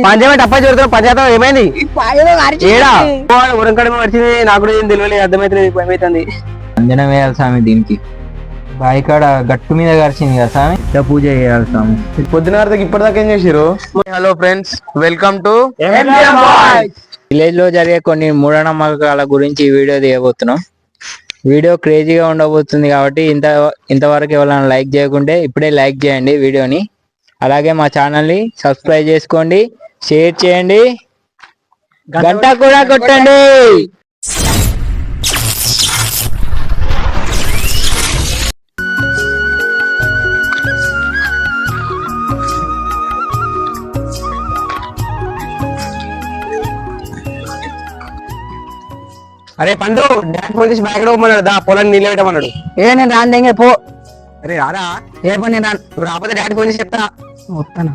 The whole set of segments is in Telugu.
పంచమే టప్ప చూడతాం పంచాయతం ఏమైంది ఏడా ఉరంకడ వచ్చింది నాకు కూడా ఏం తెలియలేదు అర్థమైతే ఏమైతుంది అంజనం వేయాలి స్వామి దీనికి బాయికాడ గట్టు మీద గడిచింది కదా స్వామి ఇట్లా పూజ చేయాలి స్వామి పొద్దున వరకు ఇప్పటిదాకా ఏం చేసిరు hello friends welcome to village లో జరిగే కొన్ని మూఢనమ్మకాల గురించి ఈ వీడియో తీయబోతున్నాం. వీడియో క్రేజీగా ఉండబోతుంది కాబట్టి ఇంతవరకు ఎవరైనా లైక్ చేయకుంటే ఇప్పుడే లైక్ చేయండి వీడియోని. అలాగే మా ఛానల్ ని సబ్స్క్రైబ్ చేసుకోండి, షేర్ చేయండి, గంట కూడా కొట్టండి. అరే పండు డాడ్ ఫోన్ చేసి బ్యాగ్ ఇవ్వమన్నాడు దా పొలాన్ని నీళ్ళు పెట్టమన్నాడు. నేను రాను పో. అరే రారా ఏ పని నేను రాను. నువ్వు రాకపోతే డాడీ ఫోన్ చేసి చెప్తా. వస్తాను.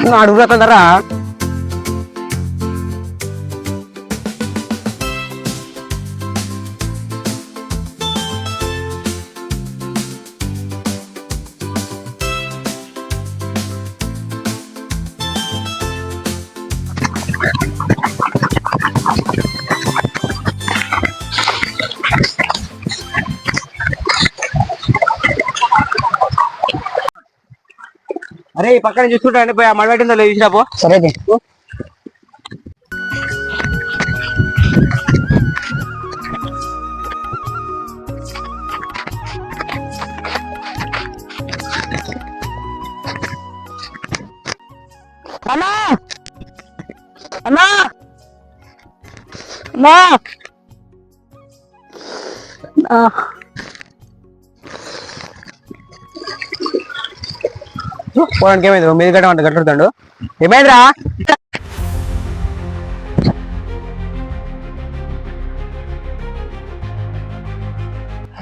నువ్వు అడుగుతుందరా అరే ఈ పక్కన చూసుకుంటా అండి పోయి మడబెట్టిందో లేదు చూసినా పో. సరే అన్నా అన్నా అన్నా పోవడానికి ఏమైంది మీద గట్ట గట్టుతాడు ఏమైందిరా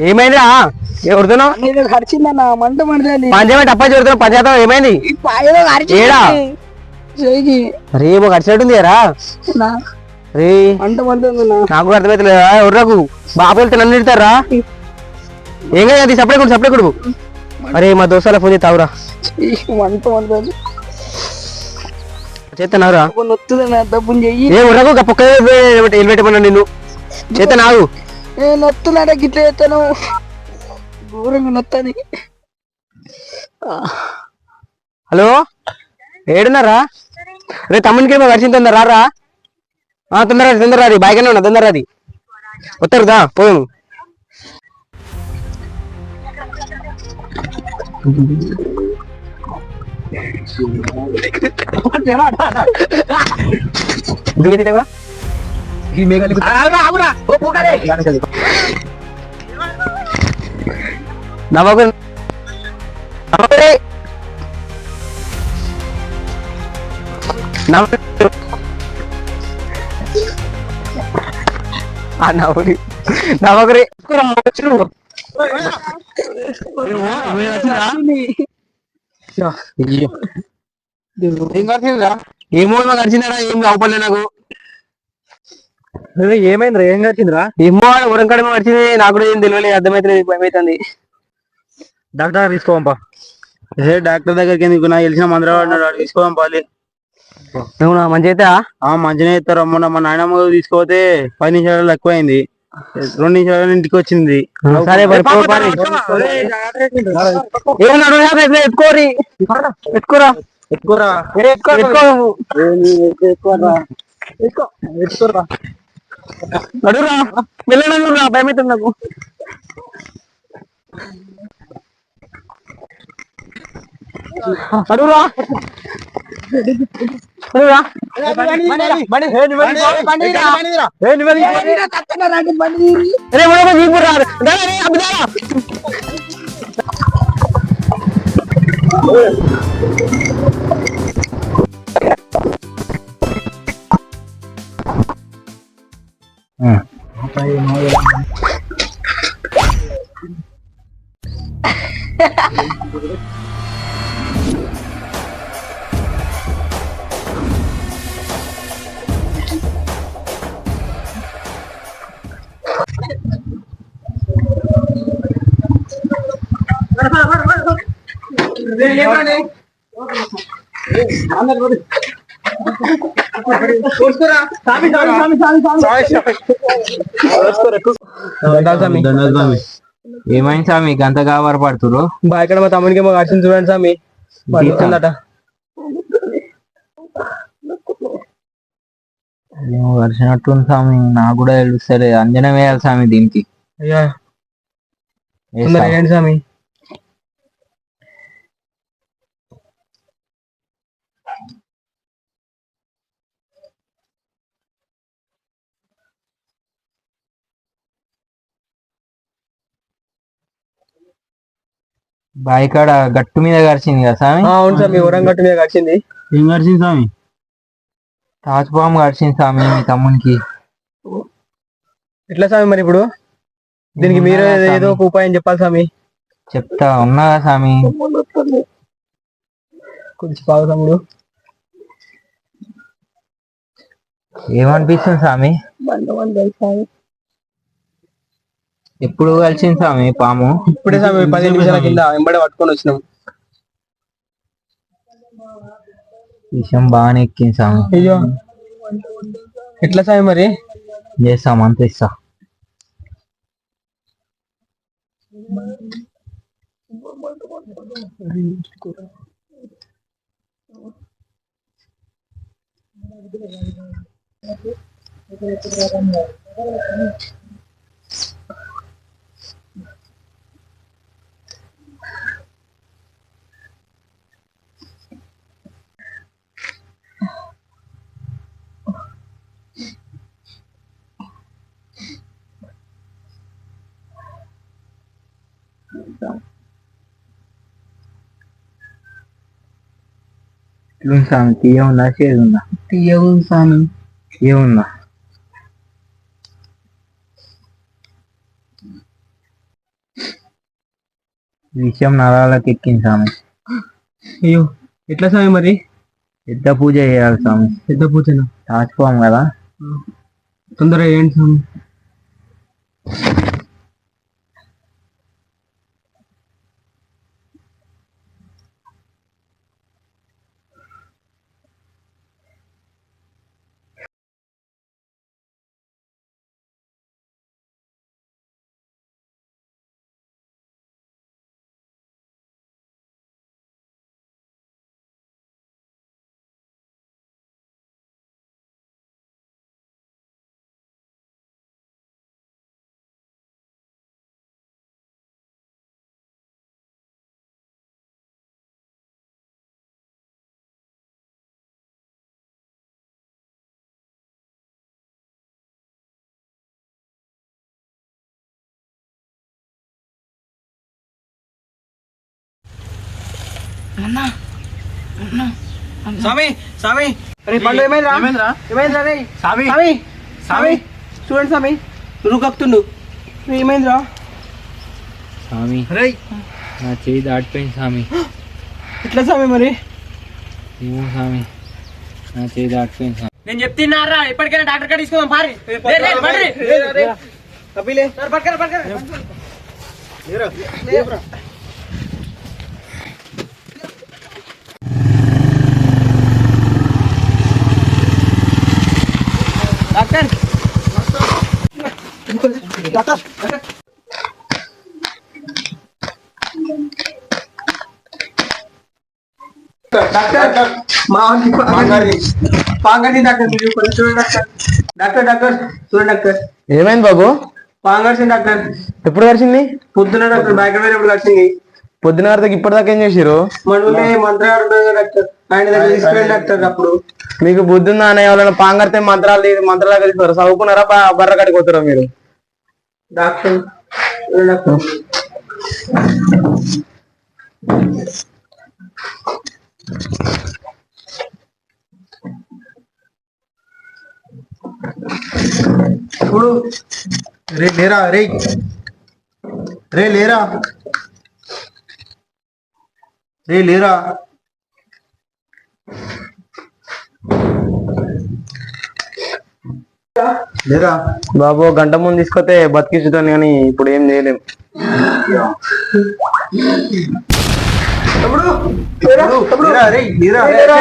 ఏమైందిరా ఎవరుతున్నావు ఖర్చిందన్నా మంట మంటది పంచమే టప్ప చూడతావు పంచాయతం ఏమైంది ఏడా రే ఏమో ఖర్చినట్టుంది రా రే మంట మంటుంది నాకు కూడా అర్థమైతలేదా ఎవరు బాబు వెళ్తే నన్ను తిడతారా ఏం కదా సపడే కొడుకు అరే మా దోస్తాల ఫోన్ చేస్తావురా మంట మంటుంది చేస్తున్నావురా నొత్తుదన్నా డబ్బులు చెయ్యి ఏ ఉర్రకు పక్క పెట్టమన్నా నిన్ను చేత నాగు నేను నొత్తున్నా గిట్ల చేస్తాను ఘోరంగా నొత్తని. హలో ఏడున్నారా రే తమ్మునికి ఏమో వర్షం తొందర రారా తొందర రాది బాగానే ఉన్నా తొందర రాది వస్తారు దా పోయాము. నవ్వకు నవ్వకరి ఏం కలిసిందిరా ఏమో కలిసిందరా ఏం అవపడలే నాకు. ఏమైందిరా ఏం వచ్చిందిరా? ఏమో ఉరంకడమే వచ్చింది నాకు కూడా ఏం తెలియలేదు అర్థమైతే ఏమైతుంది. డాక్టర్ తీసుకోవంపా. డాక్టర్ దగ్గరికి ఎందుకు నాకు తెలిసిన మందులు తీసుకోదాం పాలి. నువ్వు మంచి అయితే మంచిగా ఇస్తారు. మొన్న మా నాయనమ్మ తీసుకోతే 10 నిమిషాలు ఎక్కువైంది, 2 నిమిషాలు ఇంటికి వచ్చింది. సరే ఎత్తుకోరా అడుగురా వెళ్ళరా భయమైతుంది నాకు. అడుగురా ఏమైంది స్వామి గంత గాబరపడుతురు? ఇక్కడ మా తమ్మునికి ఏమో కరిచింది చూడండి స్వామి. పడుతుందట. ఏమో కలిసినట్టుంది స్వామి, నాకు కూడా తెలుస్తలే. అంజనం వేయాలి స్వామి దీనికి. అయ్యా వేస్తా. ఏంటి స్వామి? బాయి కాడ గట్టు మీద కరిచింది కదా స్వామి? అవును స్వామి, ఊరంగట్టు మీద కరిచింది. ఏం కరిచింది స్వామి? తాచుపాము కరిచింది స్వామి మీ తమ్మునికి. ఎట్లా స్వామి మరి ఇప్పుడు? దీనికి మీరు ఏదో ఒక ఉపాయం చెప్పాలి స్వామి. చెప్తా ఉన్నదా స్వామి? కొంచెం బాగు తమ్ముడు. ఏమనిపిస్తుంది స్వామి? ఎప్పుడు కలిసింది స్వామి పాము? ఇప్పుడే స్వామి 10 నిమిషాల కింద వెంబడే పట్టుకొని వచ్చినాం. విషయం బాగానే ఎక్కింది స్వామి. అయ్యో ఎట్లా స్వామి మరి? చేస్తాం అంత ఇస్తా. స్వామి తీయ ఉందా చేదు ఉందా? తీయగు స్వామి. తీయ ఉందా? విషయం నరాలకు ఎక్కింది స్వామి. అయ్యో ఎట్లా స్వామి మరి? పెద్ద పూజ చేయాలి స్వామి. పెద్ద పూజనా? తాచుకోం కదా. తొందరగా ఏంటి స్వామి? స్వామి స్వామి పండు ఏమైందిరా? ఏమైందిరా రే? స్వామి స్వామి స్వామి చూడండి స్వామి, రుగక్తుండు. ఏమైందిరా స్వామి? నా చేయి దాటిపోయింది స్వామి. ఎట్లా స్వామి మరి? ఏమో స్వామి, నా చేయి దాటిపోయింది స్వామి. నేను చెప్తున్నారా, ఇప్పటికైనా డాక్టర్ కాడ తీసుకుందాం. పారి డాక్టర్ డాక్టర్ పాంగడి డాక్టర్ మీరు కొంచెం చూడండి డాక్టర్. డాక్టర్ చూడండి డాక్టర్. ఏమైంది బాబు? Pong కరిచింది doctor. ఎప్పుడు కలిసింది? పొద్దున డాక్టర్. బ్యాక్ ఎప్పుడు కరిచింది? పొద్దున వరకు ఇప్పటిదాకా ఏం చేసారు? మనమే మంత్రాలు డాక్టర్, ఆయన దగ్గర తీసుకెళ్ళి డాక్టర్. అప్పుడు మీకు బుద్ధి ఉందా అనే ఎవరైనా పాంగడితే మంత్రాలు కలిసి చదువుకున్నారా? బర్ర కడికి పోతారా మీరు? డాక్టర్ డాక్టర్ ఇప్పుడు రే లేరా రే రే లేరా రే లేరా లేరా బాబు గంట ముందు తీసుకొస్తే బతికించుతాను కానీ ఇప్పుడు ఏం చేయలేం. తమ్ముడు లేరా రే లేరా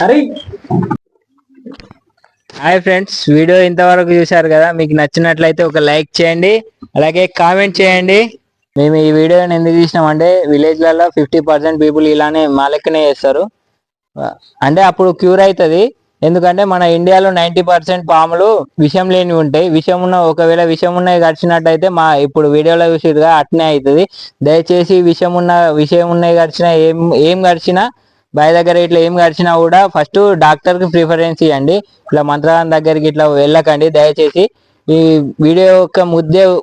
అరే హాయ్ ఫ్రెండ్స్, వీడియో ఇంతవరకు చూశారు కదా. మీకు నచ్చినట్లయితే ఒక లైక్ చేయండి, అలాగే కామెంట్ చేయండి. మేము ఈ వీడియోని ఎందుకు తీసినామంటే విలేజ్లలో 50% పీపుల్ ఇలానే మా లెక్కనే చేస్తారు. అంటే అప్పుడు క్యూర్ అవుతుంది. ఎందుకంటే మన ఇండియాలో 90% పాములు విషం లేనివి ఉంటాయి. ఒకవేళ విషం ఉన్నవి గడిచినట్టయితే ఇప్పుడు వీడియోలో చూసిగా అట్నే అవుతుంది. దయచేసి విషం ఉన్నవి గడిచినా ఏం గడిచినా బాయ్ దగ్గర ఇట్లా ఏం గడిచినా కూడా ఫస్ట్ డాక్టర్కి ప్రిఫరెన్స్ ఇవ్వండి. ఇట్లా మంత్రాలయం దగ్గరికి ఇట్లా వెళ్ళకండి దయచేసి. ఈ వీడియో యొక్క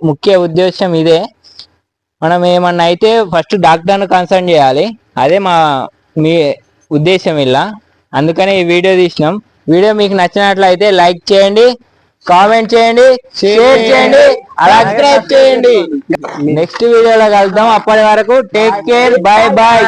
ముఖ్య ఉద్దేశం ఇదే. మనం ఏమన్నా అయితే ఫస్ట్ డాక్టర్ను కన్సల్ట్ చేయాలి. అదే మీ ఉద్దేశం ఇలా. అందుకనే ఈ వీడియో తీసినాం. వీడియో మీకు నచ్చినట్లయితే లైక్ చేయండి, కామెంట్ చేయండి, షేర్ చేయండి, సబ్స్క్రైబ్ చేయండి. నెక్స్ట్ వీడియోలో కలుద్దాం. అప్పటి వరకు టేక్ కేర్, బాయ్ బాయ్.